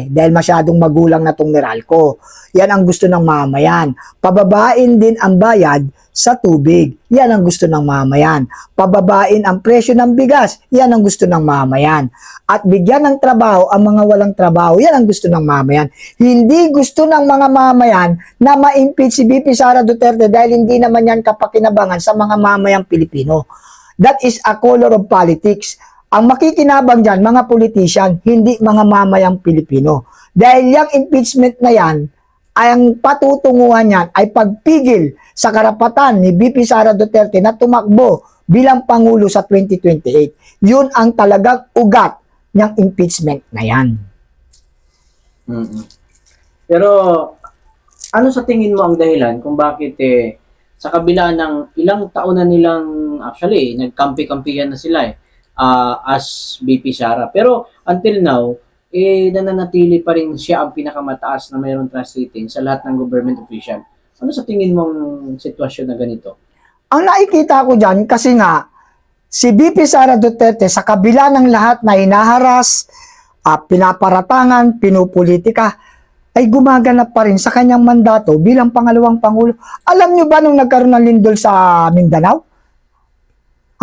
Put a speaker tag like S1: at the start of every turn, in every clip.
S1: dahil masyadong magulang na tong Meralco. Yan ang gusto ng mamayan. Pababain din ang bayad sa tubig. Yan ang gusto ng mamayan. Pababain ang presyo ng bigas. Yan ang gusto ng mamayan. At bigyan ng trabaho ang mga walang trabaho. Yan ang gusto ng mamayan. Hindi gusto ng mga mamayan na ma-impeach si VP Sara Duterte dahil hindi naman yan kapakinabangan sa mga mamayang Pilipino. That is a color of politics. Ang makikinabang dyan, mga politician, hindi mga mamayang Pilipino. Dahil yung impeachment na yan, ay ang patutunguhan yan ay pagpigil sa karapatan ni VP Sara Duterte na tumakbo bilang Pangulo sa 2028. Yun ang talagang ugat ng impeachment na yan.
S2: Pero ano sa tingin mo ang dahilan kung bakit sa kabila ng ilang taon na nilang actually nagkampi-kampihan na sila as VP Sara. Pero until now, nananatili pa rin siya ang pinakamataas na mayroong trust rating sa lahat ng government official. Ano sa tingin mong sitwasyon na ganito?
S1: Ang nakikita ko dyan, kasi nga, si VP Sara Duterte sa kabila ng lahat na hinaharas, pinaparatangan, pinupolitika, ay gumaganap pa rin sa kanyang mandato bilang pangalawang Pangulo. Alam nyo ba nung nagkaroon ng lindol sa Mindanao?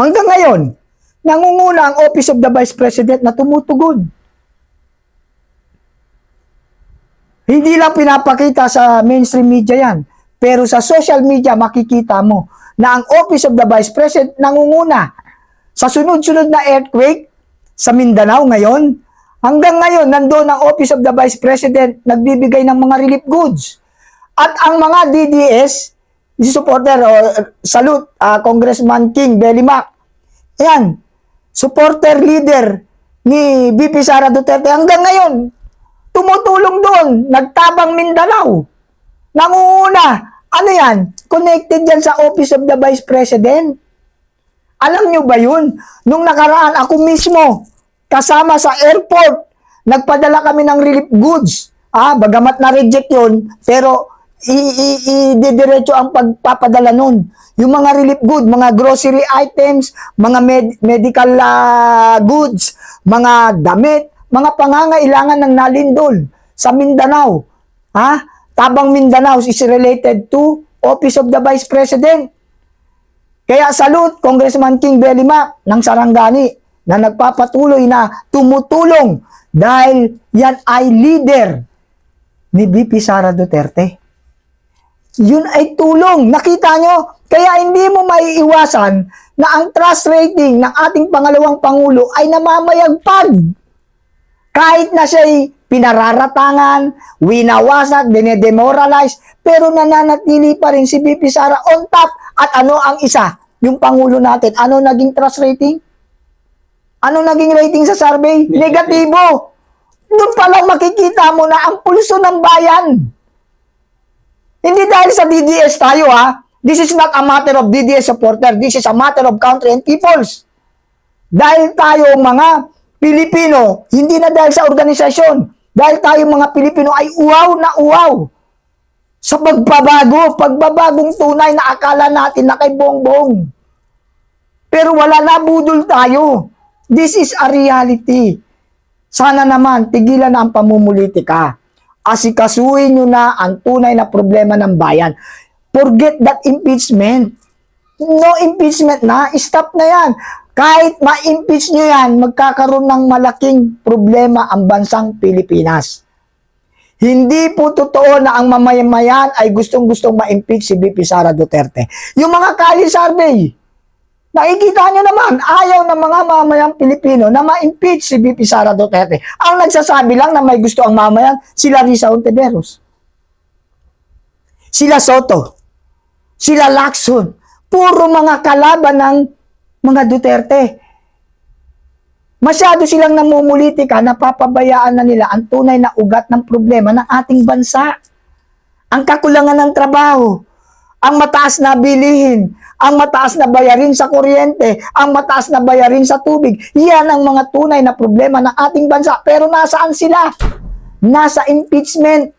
S1: Hanggang ngayon, nangunguna ang Office of the Vice President na tumutugon. Hindi lang pinapakita sa mainstream media yan, pero sa social media makikita mo na ang Office of the Vice President nangunguna sa sunod-sunod na earthquake sa Mindanao ngayon. Hanggang ngayon, nandoon ang Office of the Vice President nagbibigay ng mga relief goods. At ang mga DDS, supporter, salute, Congressman King Bellimac, yan, supporter leader ni VP Sara Duterte, hanggang ngayon, tumutulong doon, nagtabang Mindanao, nangunguna. Ano yan? Connected yan sa Office of the Vice President. Alam nyo ba yun? Nung nakaraan, ako mismo, kasama sa airport, nagpadala kami ng relief goods. Bagamat na-reject yun, pero i-diretso ang pagpapadala nun. Yung mga relief goods, mga grocery items, mga medical goods, mga damit, mga pangangailangan ng nalindol sa Mindanao. Tabang Mindanao is related to Office of the Vice President. Kaya salute Congressman King Bellimac ng Sarangani na nagpapatuloy na tumutulong dahil yan ay leader ni VP Sara Duterte. Yun ay tulong. Nakita nyo? Kaya hindi mo maiiwasan na ang trust rating ng ating pangalawang Pangulo ay namamayagpag. Kahit na siya'y pinararatangan, winawasak, dinedemoralize, pero nananatili pa rin si VP Sara on top. At ano ang isa? Yung Pangulo natin, ano naging trust rating? Ano naging rating sa survey? Negatibo. Doon pa lang makikita mo na ang pulso ng bayan. Hindi dahil sa DDS tayo This is not a matter of DDS supporter. This is a matter of country and peoples. Dahil tayo mga Pilipino, hindi na dahil sa organisasyon. Dahil tayo mga Pilipino ay uwaw na uwaw sa pagbabago. Pagbabagong tunay na akala natin na kay bongbong. Pero wala na, budol tayo. This is a reality. Sana naman, tigilan na ang pamumulitika. Asikasuhin nyo na ang tunay na problema ng bayan. Forget that impeachment. No impeachment na. Stop na yan. Kahit ma-impeach nyo yan, magkakaroon ng malaking problema ang bansang Pilipinas. Hindi po totoo na ang mamamayan ay gustong-gustong ma-impeach si VP Sara Duterte. Yung mga Kali survey, nakikita nyo naman, ayaw ng mga mamayang Pilipino na ma-impeach si VP Sara Duterte. Ang nagsasabi lang na may gusto ang mamayan, sila Risa Hontiveros, sila Soto, sila Lacson, puro mga kalaban ng mga Duterte. Masyado silang namumulitika, napapabayaan na nila ang tunay na ugat ng problema ng ating bansa. Ang kakulangan ng trabaho, ang mataas na bilihin, ang mataas na bayarin sa kuryente, ang mataas na bayarin sa tubig. Yan ang mga tunay na problema ng ating bansa. Pero nasaan sila? Nasa impeachment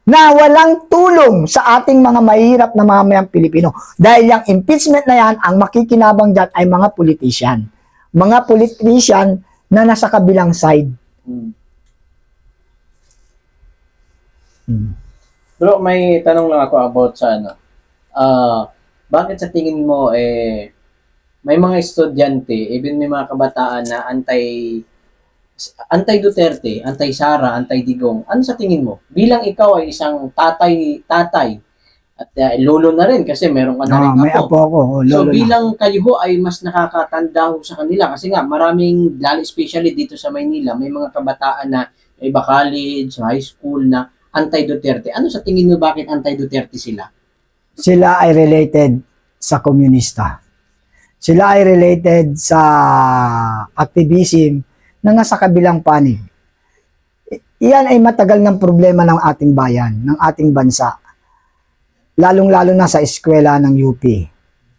S1: na walang tulong sa ating mga mahirap na mamayang Pilipino. Dahil yung impeachment na yan, ang makikinabang dyan ay mga politician. Mga politician na nasa kabilang side. Mm.
S2: Bro, may tanong lang ako about sa ano. Bakit sa tingin mo may mga estudyante, even may mga kabataan na anti-Duterte, anti-Sara, anti-Digong. Ano sa tingin mo? Bilang ikaw ay isang tatay at lolo na rin kasi meron ka na rin
S1: May apo
S2: apo.
S1: ako,
S2: So
S1: lolo na.
S2: bilang kayo ho ay mas nakakatanda ho sa kanila kasi nga maraming, lalo especially dito sa Maynila, may mga kabataan na iba college, high school na anti-Duterte. Ano sa tingin mo bakit anti-Duterte sila?
S1: Sila ay related sa komunista. Sila ay related sa activism na nasa kabilang panig. Iyan ay matagal ng problema ng ating bayan, ng ating bansa. Lalong-lalo na sa eskwela ng UP.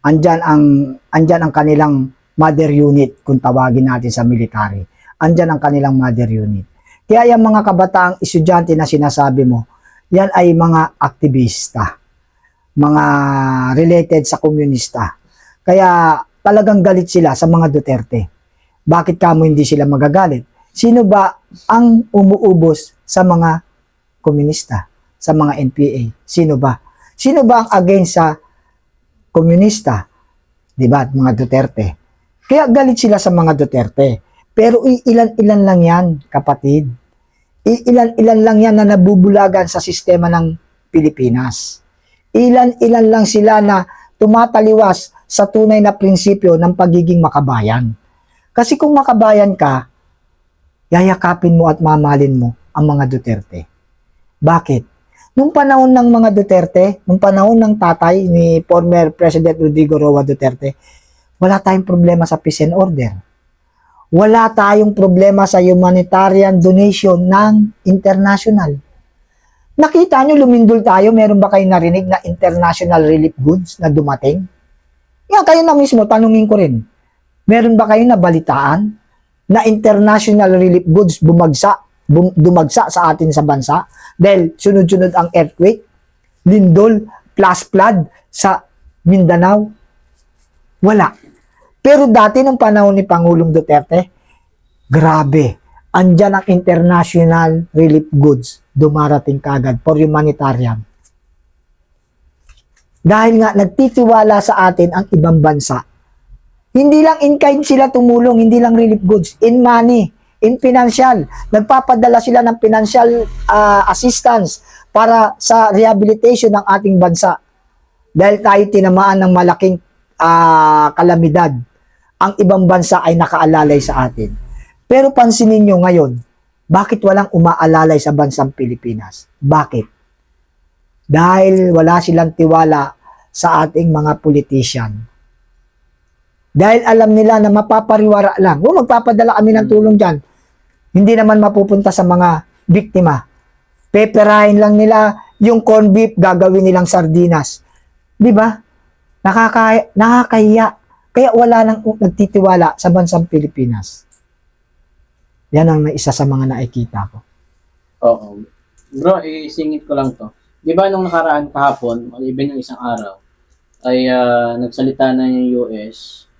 S1: Andyan ang kanilang mother unit, kung tawagin natin sa military. Andyan ang kanilang mother unit. Kaya yung mga kabataang estudyante na sinasabi mo, yan ay mga aktivista, mga related sa komunista. Kaya talagang galit sila sa mga Duterte. Bakit kamo hindi sila magagalit? Sino ba ang umuubos sa mga komunista, sa mga NPA? Sino ba? Sino ba ang against sa komunista? Diba? Mga Duterte. Kaya galit sila sa mga Duterte. Pero ilan-ilan lang yan, kapatid. Ilan-ilan lang yan na nabubulagan sa sistema ng Pilipinas. Ilan-ilan lang sila na tumataliwas sa tunay na prinsipyo ng pagiging makabayan. Kasi kung makabayan ka, yayakapin mo at mamalin mo ang mga Duterte. Bakit? Nung panahon ng mga Duterte, nung panahon ng tatay ni former President Rodrigo Roa Duterte, wala tayong problema sa peace and order. Wala tayong problema sa humanitarian donation ng international. Nakita nyo, lumindol tayo, meron ba kayo narinig na international relief goods na dumating? Yan, kayo na mismo, tanungin ko rin. Meron ba kayo nabalitaan na international relief goods dumagsa sa atin sa bansa? Dahil sunod-sunod ang earthquake, lindol, flash flood sa Mindanao. Wala. Pero dati nung panahon ni Pangulong Duterte, grabe. Andyan ang international relief goods dumarating kagad for humanitarian. Dahil nga nagtitiwala sa atin ang ibang bansa. Hindi lang in kind sila tumulong, hindi lang relief goods, in money, in financial. Nagpapadala sila ng financial assistance para sa rehabilitation ng ating bansa. Dahil tayo tinamaan ng malaking kalamidad, ang ibang bansa ay nakaalalay sa atin. Pero pansinin nyo ngayon, bakit walang umaalalay sa bansang Pilipinas? Bakit? Dahil wala silang tiwala sa ating mga politician. Dahil alam nila na mapapariwara lang. Magpapadala kami ng tulong dyan. Hindi naman mapupunta sa mga biktima. Peperahin lang nila yung corn beef, gagawin nilang sardinas. Di ba? Nakakahiya. Kaya wala nang nagtitiwala sa bansang Pilipinas. Yan ang isa sa mga nakikita ko.
S2: Oo. Bro, isingit ko lang to. Di ba nung nakaraan kahapon, o even yung isang araw, ay nagsalita na yung US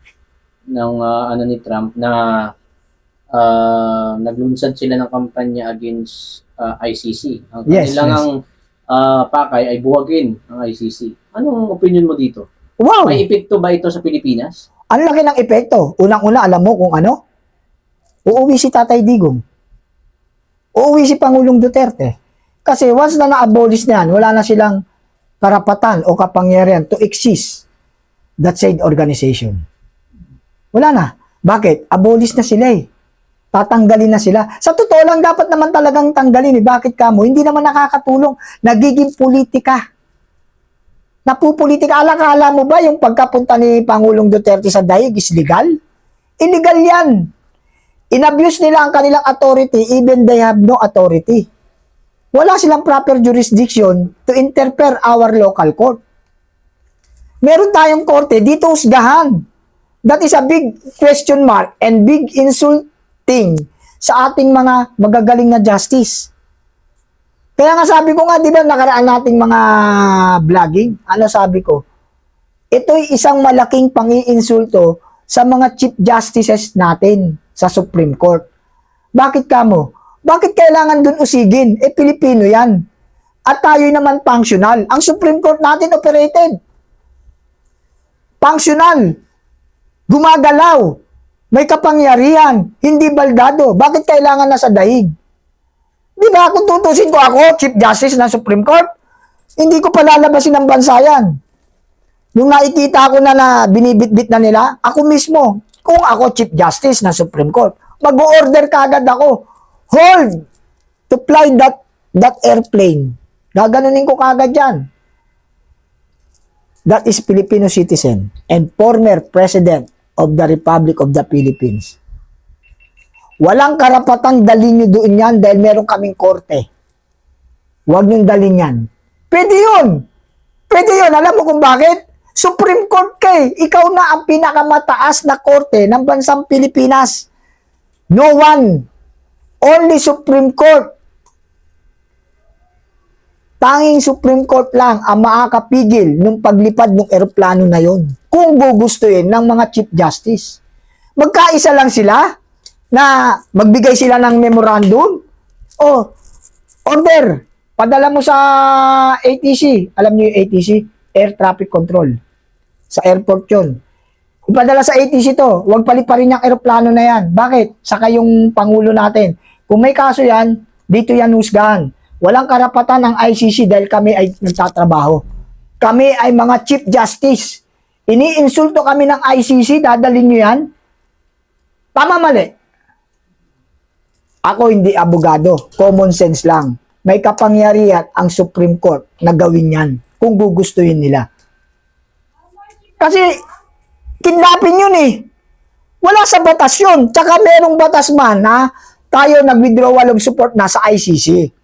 S2: ng ano ni Trump na naglunsad sila ng kampanya against ICC. Ang kanilang pakay ay buwagin ang ICC. Anong opinion mo dito?
S1: Wow!
S2: May epekto ba ito sa Pilipinas?
S1: Ang laki ng epekto. Unang-una, alam mo kung ano? Uuwi si Tatay Digong. Uuwi si Pangulong Duterte. Kasi once na na-abolish na yan, wala na silang karapatan o kapangyarihan to exist that said organization. Wala na. Bakit? Abolish na sila eh. Tatanggalin na sila. Sa totoo lang, dapat naman talagang tanggalin eh. Bakit kamo? Hindi naman nakakatulong. Nagiging politika. Napupolitika. Alakala mo ba yung pagkapunta ni Pangulong Duterte sa daig is legal? Illegal yan. Inabuse nila ang kanilang authority even they have no authority. Wala silang proper jurisdiction to interfere our local court. Meron tayong korte, dito husgahan. That is a big question mark and big insulting sa ating mga magagaling na justice. Kaya nga sabi ko nga, di ba, nakaraan nating mga vlogging, ano sabi ko? Ito'y isang malaking pang-iinsulto sa mga chief justices natin sa Supreme Court. Bakit kamo? Bakit kailangan dun usigin? Pilipino yan. At tayo naman functional. Ang Supreme Court natin operated. Functional. Gumagalaw. May kapangyarihan. Hindi baldado. Bakit kailangan nasa daig? Di ba kung tutusin ko ako, Chief Justice ng Supreme Court, hindi ko palalabasin ng bansa yan. Yung nakikita ko na binibitbit na nila, ako mismo, kung ako Chief Justice ng Supreme Court, mag-order kagad ako, hold to fly that airplane. Gaganunin ko kagad yan. That is Filipino citizen and former President of the Republic of the Philippines. Walang karapatang dalhin nyo doon yan dahil meron kaming korte. Huwag nyo dalhin yan. Pwede yun. Pwede yun. Alam mo kung bakit? Supreme Court kay. Ikaw na ang pinakamataas na korte ng bansang Pilipinas. No one. Only Supreme Court. Tanging Supreme Court lang ang makakapigil ng paglipad ng eroplano na yon. Kung gugustuhin ng mga Chief Justice. Magkaisa lang sila na magbigay sila ng memorandum. O, order. Padala mo sa ATC. Alam niyo yung ATC? Air Traffic Control. Sa airport yun. Ipadala sa ATC to. Huwag paliparin yung eroplano na yan. Bakit? Saka yung Pangulo natin. Kung may kaso yan, dito yan husgahan. Walang karapatan ng ICC dahil kami ay nagtatrabaho. Kami ay mga Chief Justice. Iniinsulto kami ng ICC, dadalhin nyo yan? Tama mali. Ako hindi abogado. Common sense lang. May kapangyarihan ang Supreme Court na gawin yan kung gugustuhin nila. Kasi kidnapping yun eh. Wala sa batas yun. Tsaka merong batas man na tayo nag-withdrawal of support na sa ICC.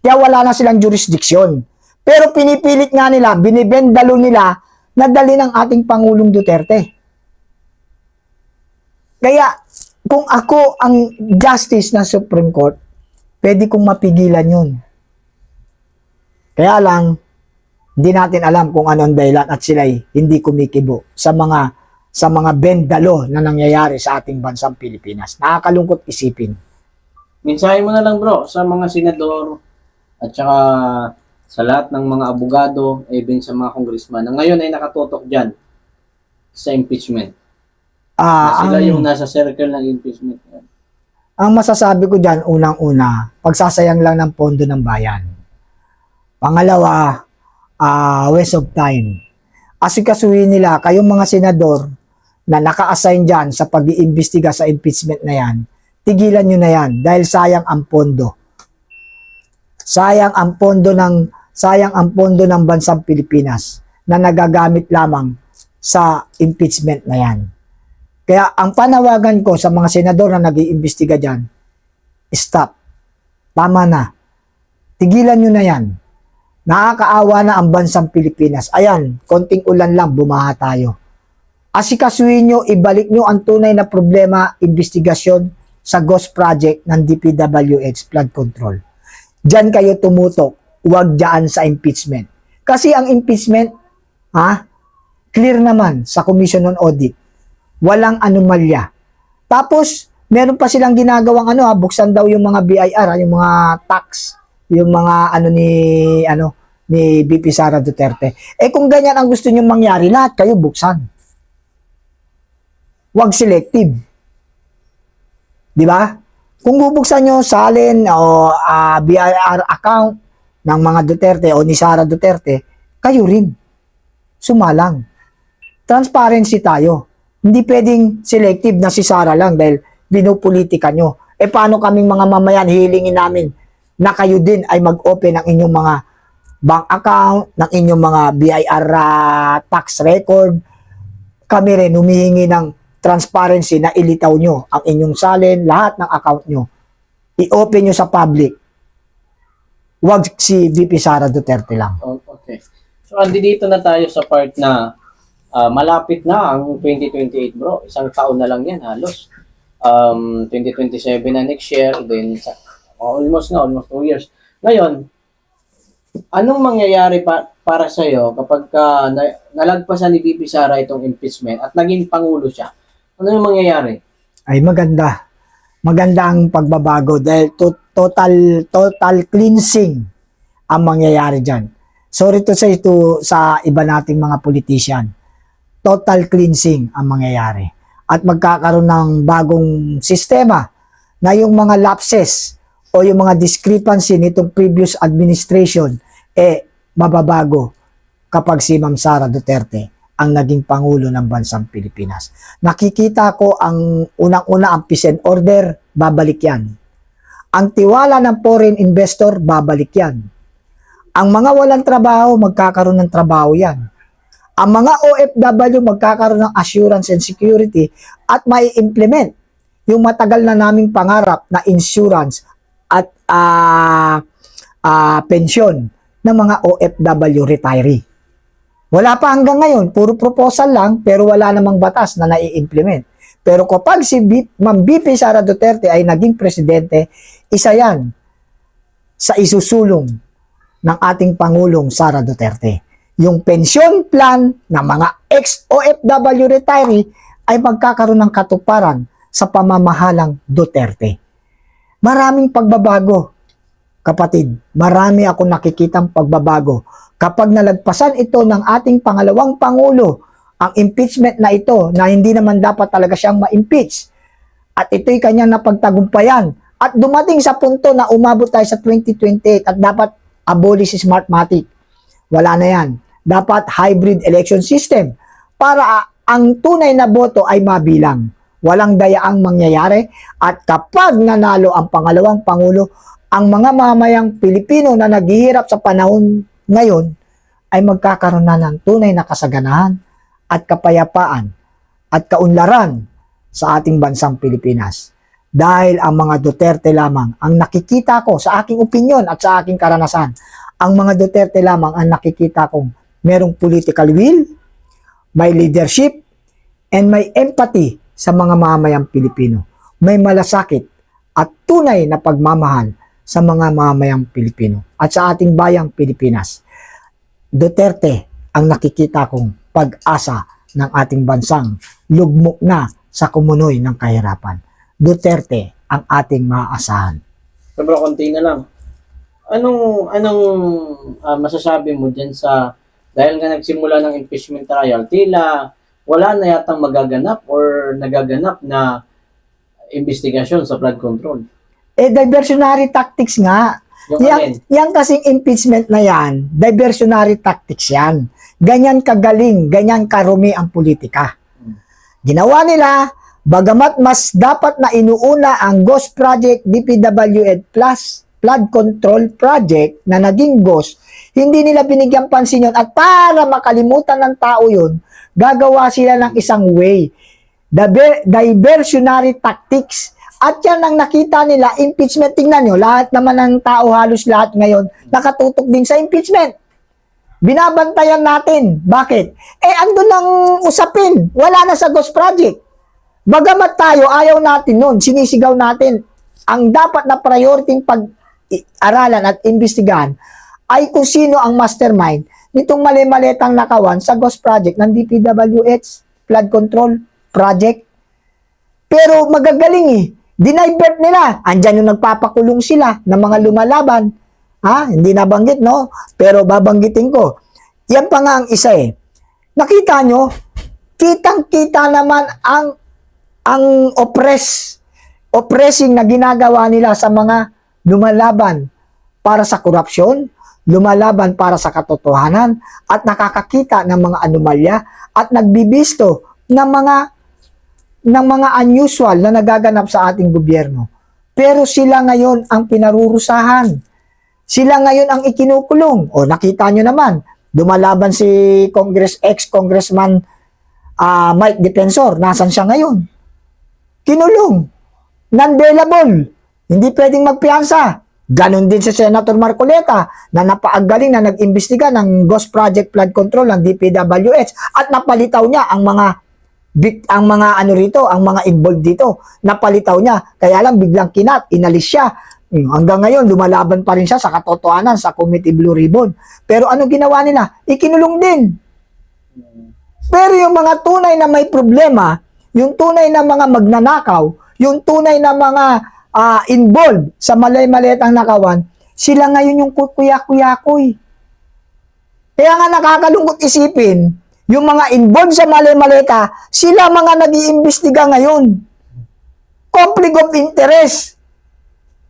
S1: Kaya wala na silang jurisdiction. Pero pinipilit nga nila, binibendalo nila na dali ng ating Pangulong Duterte. Kaya kung ako ang justice ng Supreme Court, pwede kong mapigilan yun. Kaya lang, hindi natin alam kung ano ang dahilan at sila'y hindi kumikibo sa mga bendalo na nangyayari sa ating bansang Pilipinas. Nakakalungkot isipin.
S2: Mensahe mo na lang bro sa mga senador at saka sa lahat ng mga abogado, even sa mga congressman na ngayon ay nakatutok dyan sa impeachment. Na sila yung nasa circle ng impeachment.
S1: Ang masasabi ko dyan, unang-una, pagsasayang lang ng pondo ng bayan. Pangalawa, waste of time. Asikasuhin nila, kayong mga senador na naka-assign dyan sa pag-iimbestiga sa impeachment na yan, tigilan nyo na yan dahil sayang ang pondo. Sayang ang pondo ng bansang Pilipinas na nagagamit lamang sa impeachment na yan. Kaya ang panawagan ko sa mga senador na nag-iimbestiga dyan, stop. Tama na. Tigilan nyo na yan. Nakakaawa na ang bansang Pilipinas. Ayan, konting ulan lang, bumaha tayo. Asikasuhin nyo, ibalik nyo ang tunay na problema, investigasyon sa ghost project ng DPWH flood control. Diyan kayo tumutok, huwag dyan sa impeachment. Kasi ang impeachment, clear naman sa Commission on Audit. Walang anomalya. Tapos, meron pa silang ginagawang buksan daw yung mga BIR, yung mga tax, yung mga ni BP Sara Duterte. Kung ganyan ang gusto niyo mangyari, lahat kayo buksan. Huwag selective. Di ba? Kung bubuksan nyo salin o BIR account ng mga Duterte o ni Sara Duterte, kayo rin. Sumalang. Transparency tayo. Hindi pwedeng selective na si Sara lang dahil binupolitika nyo. Paano kaming mga mamayan, hilingin namin na kayo din ay mag-open ng inyong mga bank account, ng inyong mga BIR tax record. Kami rin humihingi ng transparency na ilitaw nyo ang inyong salin, lahat ng account nyo. I-open nyo sa public. Huwag si VP Sara Duterte lang.
S2: Okay. So, dito na tayo sa part na malapit na ang 2028 bro. Isang taon na lang yan halos. 2027 na next year. Then, almost 2 years. Ngayon, anong mangyayari para sa'yo kapag nalagpasan ni VP Sara itong impeachment at naging Pangulo siya? Ano yung mangyayari?
S1: Ay maganda. Maganda ang pagbabago dahil total cleansing ang mangyayari dyan. Sorry to say to sa iba nating mga politician, total cleansing ang mangyayari. At magkakaroon ng bagong sistema na yung mga lapses o yung mga discrepancy nitong previous administration mababago kapag si Ma'am Sara Duterte ang naging Pangulo ng Bansang Pilipinas. Nakikita ko ang unang-una ang peace and order, babalik yan. Ang tiwala ng foreign investor, babalik yan. Ang mga walang trabaho, magkakaroon ng trabaho yan. Ang mga OFW, magkakaroon ng assurance and security at may implement yung matagal na naming pangarap na insurance at pensyon ng mga OFW retiree. Wala pa hanggang ngayon, puro proposal lang, pero wala namang batas na nai-implement. Pero kapag si Ma'am BP Sara Duterte ay naging presidente, isa yan sa isusulong ng ating Pangulong Sara Duterte. Yung pension plan ng mga ex-OFW retiree ay magkakaroon ng katuparan sa pamamahalang Duterte. Maraming pagbabago, kapatid. Marami akong nakikitang pagbabago. Kapag nalagpasan ito ng ating pangalawang Pangulo, ang impeachment na ito, na hindi naman dapat talaga siyang ma-impeach, at ito'y kanyang napagtagumpayan, at dumating sa punto na umabot tayo sa 2028 at dapat abolish si Smartmatic. Wala na yan. Dapat hybrid election system para ang tunay na boto ay mabilang. Walang dayaang mangyayari, at kapag nanalo ang pangalawang Pangulo, ang mga mamayang Pilipino na naghihirap sa panahon ngayon ay magkakaroon na ng tunay na kasaganahan at kapayapaan at kaunlaran sa ating bansang Pilipinas. Dahil ang mga Duterte lamang ang nakikita ko sa aking opinyon at sa aking karanasan, ang mga Duterte lamang ang nakikita kong merong political will, may leadership, and may empathy sa mga mamayang Pilipino. May malasakit at tunay na pagmamahal sa mga mamayang Pilipino at sa ating bayang Pilipinas. Duterte ang nakikita kong pag-asa ng ating bansang lugmok na sa kumunoy ng kahirapan. Duterte ang ating maaasahan.
S2: Pero konti na lang. Anong masasabi mo dyan sa, dahil nga nagsimula ng impeachment trial, tila wala na yatang magaganap or nagaganap na investigasyon sa flood control?
S1: Diversionary tactics nga. Yan kasing impeachment na yan, diversionary tactics yan. Ganyan kagaling, ganyan karumi ang politika. Ginawa nila, bagamat mas dapat na inuuna ang Ghost Project DPWH Plus Flood Control Project na naging Ghost, hindi nila binigyan pansin yun. At para makalimutan ng tao yun, gagawa sila ng isang way. Diversionary tactics. At yan ang nakita nila, impeachment. Tingnan nyo, lahat naman ng tao, halos lahat ngayon, nakatutok din sa impeachment. Binabantayan natin. Bakit? Andun ang usapin. Wala na sa Ghost Project. Bagamat tayo, ayaw natin nun, sinisigaw natin, ang dapat na priority pag-aralan at imbestigahan ay kung sino ang mastermind nitong mali-malitang nakawan sa Ghost Project ng DPWH Flood Control Project. Pero magagaling dinivert nila. Andyan yung nagpapakulong sila ng mga lumalaban. Hindi nabanggit, no? Pero babanggitin ko. Yan pa nga ang isa Nakita nyo, kitang-kita naman ang oppressing na ginagawa nila sa mga lumalaban para sa korupsyon, lumalaban para sa katotohanan, at nakakakita ng mga anomalya at nagbibisto ng mga unusual na nagaganap sa ating gobyerno. Pero sila ngayon ang pinarurusahan. Sila ngayon ang ikinukulong. Nakita nyo naman, lumalaban si ex-congressman Mike Defensor. Nasaan siya ngayon? Kinulong. Non-bailable. Hindi pwedeng magpiyansa. Ganon din si Senator Marcoleta na napaagaling na nag-imbestiga ng Ghost Project Flood Control ng DPWH at napalitaw niya ang mga involved dito. Napalitaw niya. Kaya lang biglang inalis siya. Hanggang ngayon, lumalaban pa rin siya sa katotohanan sa Committee Blue Ribbon. Pero ano ginawa nila? Ikinulong din. Pero yung mga tunay na may problema, yung tunay na mga magnanakaw, yung tunay na mga involved sa malay-malitang nakawan, Sila ngayon yung kuya-kuyakoy. Kaya nga nakakalungkot isipin, yung mga involved sa mali-maleta, sila mga nag-iimbestiga ngayon. Conflict of interest.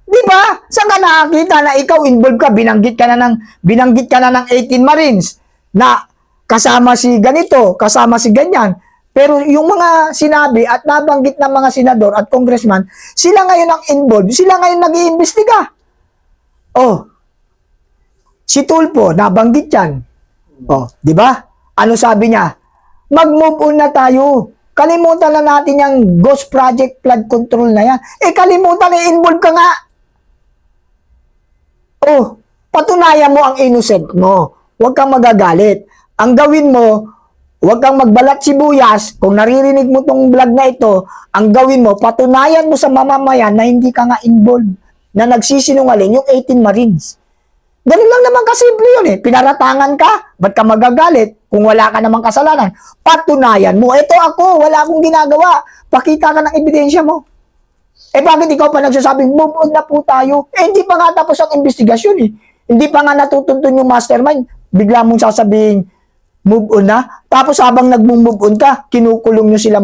S1: Di ba? Saan ka nakakita na ikaw involved ka, binanggit ka na ng 18 Marines na kasama si ganito, kasama si ganyan. Pero yung mga sinabi at nabanggit ng mga senador at congressman, sila ngayon ang involved, sila ngayon nag-iimbestiga. Oh, si Tulfo, nabanggit yan. Oh, di ba? Ano sabi niya? Mag-move on na tayo. Kalimutan na natin yung Ghost Project flood control na yan. Kalimutan na involved ka nga. Oh, patunayan mo ang innocent mo. Huwag kang magagalit. Ang gawin mo, huwag kang magbalat sibuyas. Kung naririnig mo tong vlog na ito, ang gawin mo, patunayan mo sa mamamayan na hindi ka nga involved, na nagsisinungaling yung 18 Marines. Ganun lang naman kasimple yun eh. Pinaratangan ka, ba't ka magagalit kung wala ka namang kasalanan? Patunayan mo, eto ako, wala akong ginagawa. Pakita ka ng ebidensya mo. Bakit ikaw pa nagsasabing, move on na po tayo? Hindi pa nga tapos ang investigasyon eh. Hindi pa nga natutuntun yung mastermind. Bigla mong sasabihin, move on na. Tapos habang nag-move on ka, kinukulong nyo sila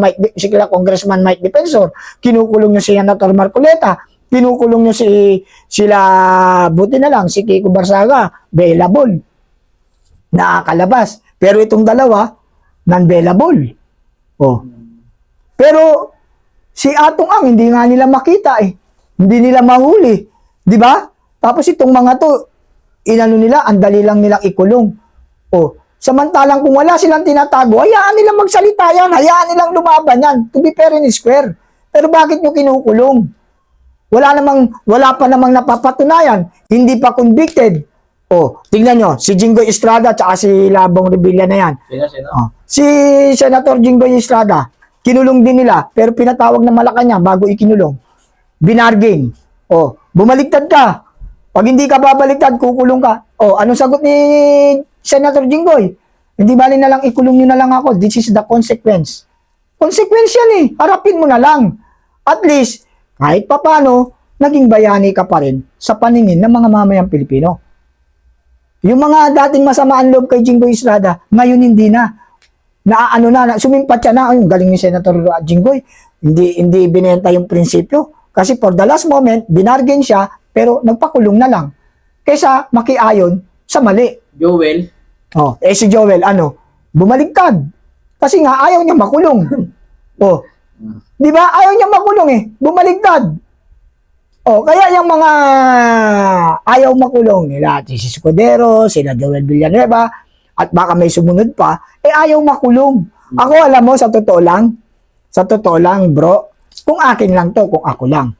S1: Congressman Mike Defensor, kinukulong nyo si Senator Marcoleta, kinukulong nyo sila, buti na lang, si Kiko Barsaga, bailable. Nakakalabas. Pero itong dalawa, non-bailable. Oh. Pero, si Atong Ang, hindi nga nila makita eh. Hindi nila mahuli. Di ba? Tapos itong mga to, inano nila, ang dali lang nilang ikulong. Oh. Samantalang kung wala silang tinatago, hayaan nilang magsalita yan, hayaan nilang lumaban yan, to be fair and square. Pero bakit nyo kinukulong? Wala pa namang napapatunayan, hindi pa convicted. Oh, tingnan nyo, si Jinggoy Estrada at si Labong Revilla na yan.
S2: Sino?
S1: Oh, si Senator Jinggoy Estrada, kinulong din nila, pero pinatawag ng Malacanang bago ikinulong. Binargain. Oh, bumaligtad ka. Pag hindi ka babaliktad, kukulong ka. Oh, anong sagot ni Senator Jinggoy? Hindi bali na lang, ikulong nyo na lang ako. This is the consequence. Consequence yan eh. Harapin mo na lang. At least, kahit papano, naging bayani ka pa rin sa paningin ng mga mamayang Pilipino. Yung mga dating masamaan loob kay Jinggoy Estrada, ngayon hindi na. Sumimpat siya na. Yung galing ni Senator Jinggoy. Hindi binenta yung prinsipyo. Kasi for the last moment, binargain siya, pero nagpakulong na lang. Kaysa makiayon sa mali.
S2: Joel.
S1: Oh, si Joel, bumaligtad. Kasi nga, ayaw niya makulong. Oh, di ba? Ayaw niya makulong eh. Bumaligtad. Oh, kaya yung mga ayaw makulong nila, si Escudero, sila Joel Villanueva, at baka may sumunod pa, ayaw makulong. Ako, alam mo, sa totoo lang, bro, kung akin lang to, kung ako lang,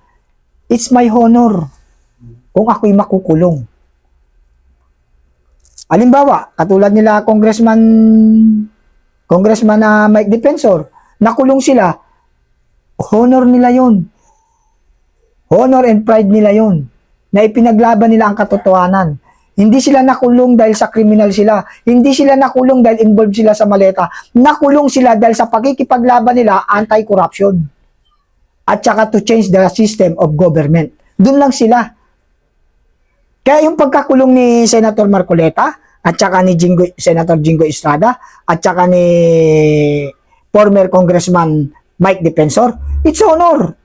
S1: it's my honor kung ako'y makukulong. Halimbawa, katulad nila Congressman na Mike Defensor, nakulong sila, honor nila yon. Honor and pride nila yon. Na ipinaglaban nila ang katotohanan. Hindi sila nakulong dahil sa kriminal sila. Hindi sila nakulong dahil involved sila sa maleta. Nakulong sila dahil sa pakikipaglaban nila anti-corruption. At saka to change the system of government. Doon lang sila. Kaya yung pagkakulong ni Senator Marcoleta, at saka ni Senator Jinggoy Estrada, at saka ni former Congressman Mike Defensor, it's honor.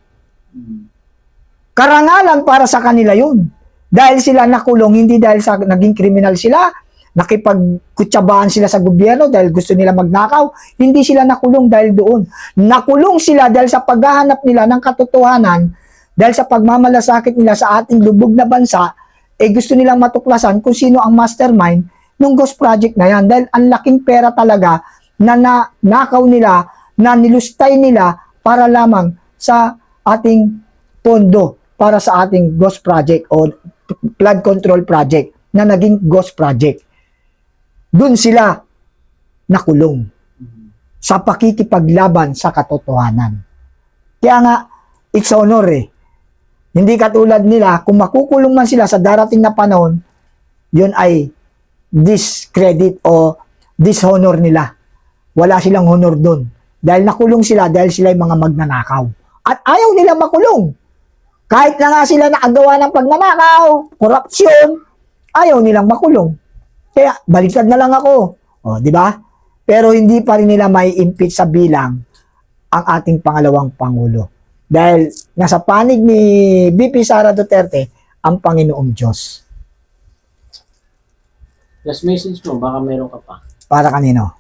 S1: Karangalan para sa kanila yun. Dahil sila nakulong, hindi dahil sa naging kriminal sila, nakipagkutsabahan sila sa gobyerno dahil gusto nila magnakaw, hindi sila nakulong dahil doon. Nakulong sila dahil sa paghahanap nila ng katotohanan, dahil sa pagmamalasakit nila sa ating lubog na bansa, gusto nilang matuklasan kung sino ang mastermind ng Ghost Project na yan. Dahil ang laking pera talaga na nakaw nila, na nilustay nila para lamang sa ating pondo, para sa ating Ghost Project o Flood Control Project na naging Ghost Project. Doon sila nakulong sa pakikipaglaban sa katotohanan. Kaya nga, it's honor eh. Hindi katulad nila, kung makukulong man sila sa darating na panahon, yun ay discredit o dishonor nila. Wala silang honor doon. Dahil nakulong sila, dahil sila ay mga magnanakaw. At ayaw nila makulong. Kahit na nga sila nakagawa ng pagnanakaw, korupsyon, ayaw nilang makulong. Kaya baliktad na lang ako. O, di ba? Pero hindi pa rin nila may impeach sa bilang ang ating pangalawang Pangulo. Dahil nasa panig ni BP Sara Duterte ang Panginoong Diyos.
S2: Last message mo, baka meron ka pa.
S1: Para kanino?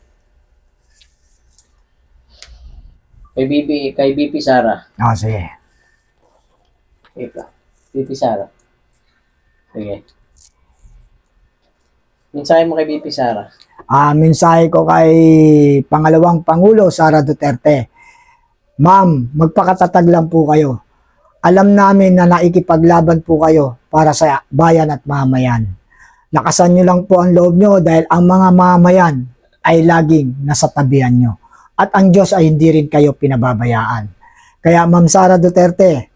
S2: Kay BP Sara.
S1: O, sige.
S2: Ika. BP Sara. Sige. Mensahe mo kay BP Sara.
S1: Mensahe ko kay pangalawang Pangulo, Sara Duterte. Ma'am, magpakatatag lang po kayo. Alam namin na naikipaglaban po kayo para sa bayan at mamayan. Lakasan nyo lang po ang loob nyo dahil ang mga mamayan ay laging nasa tabihan nyo. At ang Diyos ay hindi rin kayo pinababayaan. Kaya Ma'am Sara Duterte,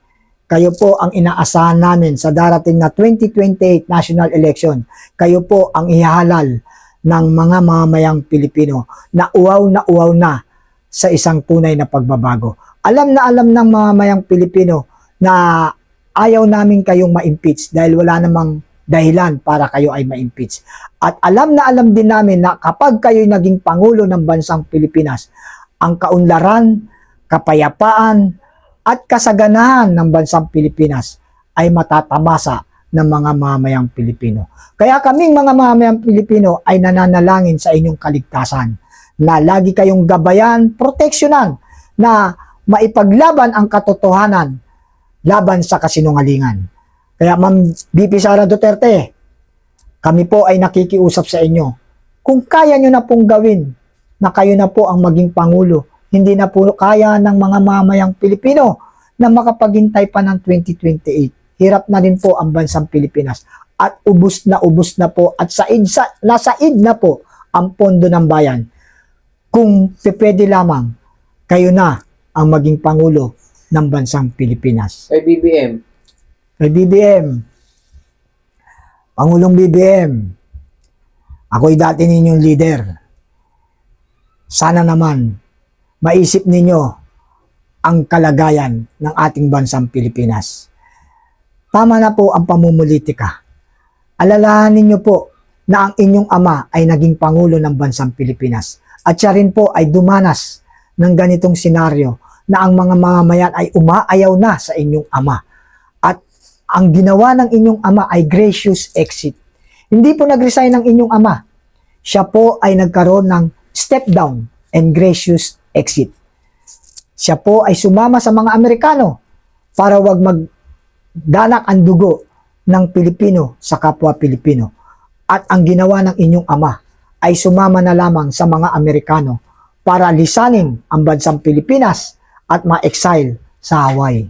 S1: kayo po ang inaasahan namin sa darating na 2028 national election. Kayo po ang ihahalal ng mga mamamayang Pilipino na uwaw na sa isang tunay na pagbabago. Alam na alam ng mamamayang Pilipino na ayaw namin kayong ma-impeach dahil wala namang dahilan para kayo ay ma-impeach. At alam na alam din namin na kapag kayo naging Pangulo ng bansang Pilipinas, ang kaunlaran, kapayapaan, at kasaganahan ng bansang Pilipinas ay matatamasa ng mga mamamayang Pilipino. Kaya kaming mga mamamayang Pilipino ay nananalangin sa inyong kaligtasan na lagi kayong gabayan, proteksyonan na maipaglaban ang katotohanan laban sa kasinungalingan. Kaya Ma'am BP Sara Duterte, kami po ay nakikiusap sa inyo. Kung kaya nyo na pong gawin na kayo na po ang maging Pangulo, hindi na po kaya ng mga mamayang Pilipino na makapaghintay pa ng 2028. Hirap na rin po ang bansang Pilipinas. At ubus na po at nasaid na po ang pondo ng bayan. Kung pwede lamang, kayo na ang maging Pangulo ng bansang Pilipinas.
S2: Kay BBM.
S1: Kay BBM, Pangulong BBM, ako'y dati ninyong leader. Sana naman, maisip ninyo ang kalagayan ng ating bansang Pilipinas. Tama na po ang pamumulitika. Alalahanin niyo po na ang inyong ama ay naging Pangulo ng bansang Pilipinas. At siya rin po ay dumanas ng ganitong senaryo na ang mga mamamayan ay umaayaw na sa inyong ama. At ang ginawa ng inyong ama ay gracious exit. Hindi po nag-resign ng inyong ama. Siya po ay nagkaroon ng step down and gracious exit. Siya po ay sumama sa mga Amerikano para wag magdanak ang dugo ng Pilipino sa kapwa Pilipino. At ang ginawa ng inyong ama ay sumama na lamang sa mga Amerikano para lisanin ang bansang Pilipinas at ma-exile sa Hawaii.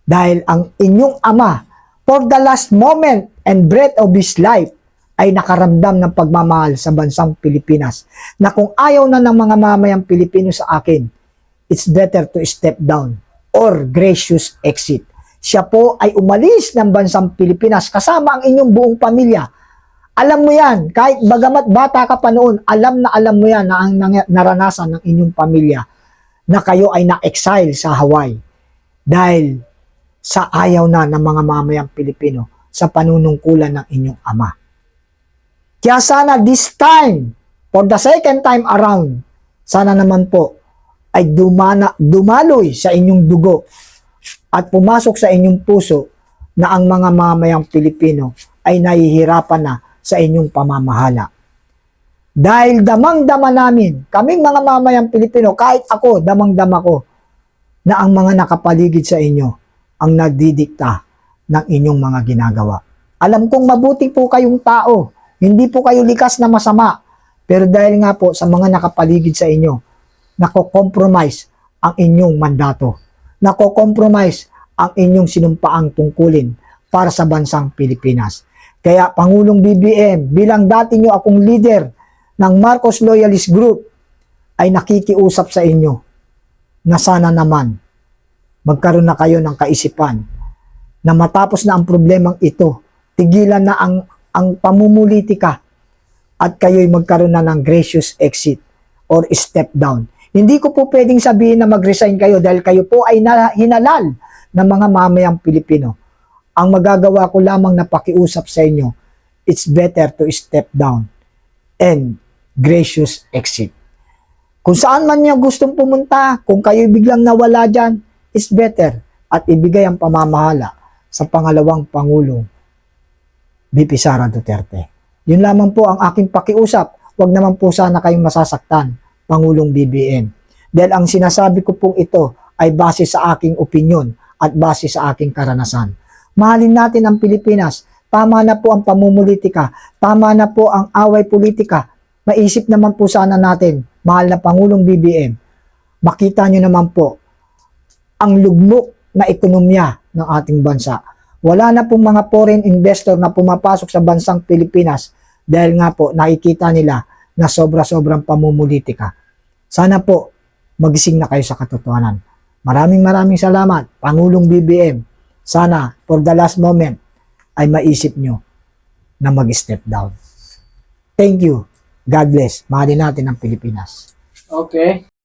S1: Dahil ang inyong ama, for the last moment and breath of his life, ay nakaramdam ng pagmamahal sa bansang Pilipinas. Na kung ayaw na ng mga mamayang Pilipino sa akin, it's better to step down or gracious exit. Siya po ay umalis ng bansang Pilipinas kasama ang inyong buong pamilya. Alam mo yan, kahit bagamat bata ka pa noon, alam mo yan na ang naranasan ng inyong pamilya na kayo ay na-exile sa Hawaii dahil sa ayaw na ng mga mamayang Pilipino sa panunungkulan ng inyong ama. Kaya sana this time, for the second time around, sana naman po ay dumaloy sa inyong dugo at pumasok sa inyong puso na ang mga mamayang Pilipino ay nahihirapan na sa inyong pamamahala. Dahil damang-dama namin, kaming mga mamayang Pilipino, kahit ako, damang-dama ko, na ang mga nakapaligid sa inyo ang nagdidikta ng inyong mga ginagawa. Alam kong mabuti po kayong tao, hindi po kayo likas na masama, pero dahil nga po sa mga nakapaligid sa inyo, nako-compromise ang inyong mandato, nako-compromise ang inyong sinumpaang tungkulin para sa bansang Pilipinas. Kaya Pangulong BBM, bilang dati nyo akong leader ng Marcos Loyalist Group, ay nakikiusap sa inyo na sana naman magkaroon na kayo ng kaisipan na matapos na ang problemang ito, tigilan na ang pamumulitika at kayo'y magkaroon na ng gracious exit or step down. Hindi ko po pwedeng sabihin na mag-resign kayo dahil kayo po ay hinalal ng mga mamayang Pilipino. Ang magagawa ko lamang na pakiusap sa inyo, it's better to step down and gracious exit. Kung saan man niya gustong pumunta, kung kayo biglang nawala dyan, it's better at ibigay ang pamamahala sa pangalawang Pangulong VP Sara Duterte. Yun lamang po ang aking pakiusap. Huwag naman po sana kayong masasaktan, Pangulong BBM. Dahil ang sinasabi ko pong ito ay base sa aking opinyon at base sa aking karanasan. Mahalin natin ang Pilipinas. Tama na po ang pamumulitika. Tama na po ang away politika. Maisip naman po sana natin, mahal na Pangulong BBM, makita nyo naman po ang lugmok na ekonomiya ng ating bansa. Wala na pong mga foreign investor na pumapasok sa bansang Pilipinas dahil nga po nakikita nila na sobra-sobrang pamumulitika. Sana po magising na kayo sa katotohanan. Maraming salamat, Pangulong BBM. Sana for the last moment ay maisip nyo na mag-step down. Thank you. God bless. Mahalin natin ang Pilipinas.
S2: Okay.